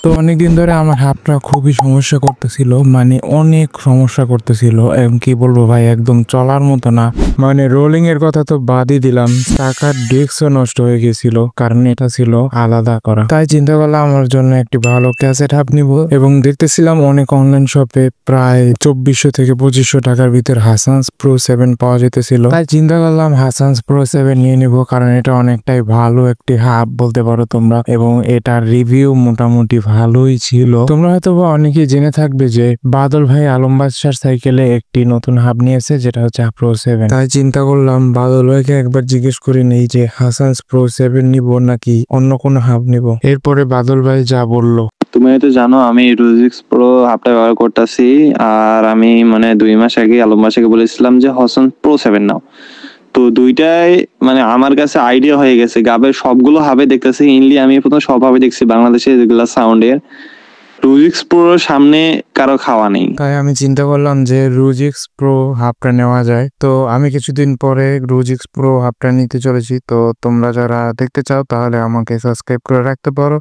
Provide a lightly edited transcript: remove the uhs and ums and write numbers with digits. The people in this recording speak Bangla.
তো অনেকদিন ধরে আমার হাতটা খুবই সমস্যা করতেছিল, মানে অনেক সমস্যা করতেছিল। কি বলবো ভাই, একদম চলার মতো না। মানে রোলিং এর কথা তো বাদই দিলাম, চাকার ডিস্কও নষ্ট হয়ে গেছিল, কারণ এটা ছিল আলাদা করা। তাই চিন্তা করলাম আমার জন্য একটি ভালো ক্যাসেট হাব নিব, এবং দেখতেছিলাম অনেক অনলাইন শপে প্রায় 2400 থেকে 2500 টাকার ভিতর হাসানস প্রো 7 পাওয়া যেতেছিল। তাই চিন্তা করলাম হাসানস প্রো 7 নিয়ে নিব, কারণ এটা অনেকটাই ভালো একটি হাব বলতে পারো তোমরা, এবং এটার রিভিউ মোটামুটি ভালোই ছিল। তোমরা হয়তো বা অনেকেই জেনে থাকবে যে বাদল ভাই আলম বাদশার সাইকেলে একটি নতুন হাব নিয়েছে, যেটা হচ্ছে প্রো 7। তাই চিন্তা করলাম বাদল ভাইকে একবার জিজ্ঞেস করে নেই যে হাসানস প্রো 7 নিব নাকি অন্য কোনো হাব নিব। এরপরে বাদল ভাই যা বললো। তুমি হয়তো জানো আমি রুজিক্স প্রো হাবটা ব্যবহার করতেছি। আর আমি মানে 2 মাস আগে আলম বাসাকে বলেছিলাম যে হসন প্রো 7 নাও। তো দুইটাই মানে আমার কাছে আইডিয়া হয়ে গেছে, গাবের সবগুলো হাবে দেখতেছি। ইনলি আমি প্রথম সব হাবে দেখছি বাংলাদেশে যেগুলো সাউন্ডের। রুজিক্স প্রোর সামনে কারো খাওয়া নেই। তাই আমি চিন্তা করলাম যে রুজিক্স প্রো হাবটা নেওয়া যায়। তো আমি কিছুদিন পরে রুজিক্স প্রো হাবটা নিতে চলেছি। তো তোমরা যারা দেখতে চাও তাহলে আমাকে সাবস্ক্রাইব করে রাখতে পারো।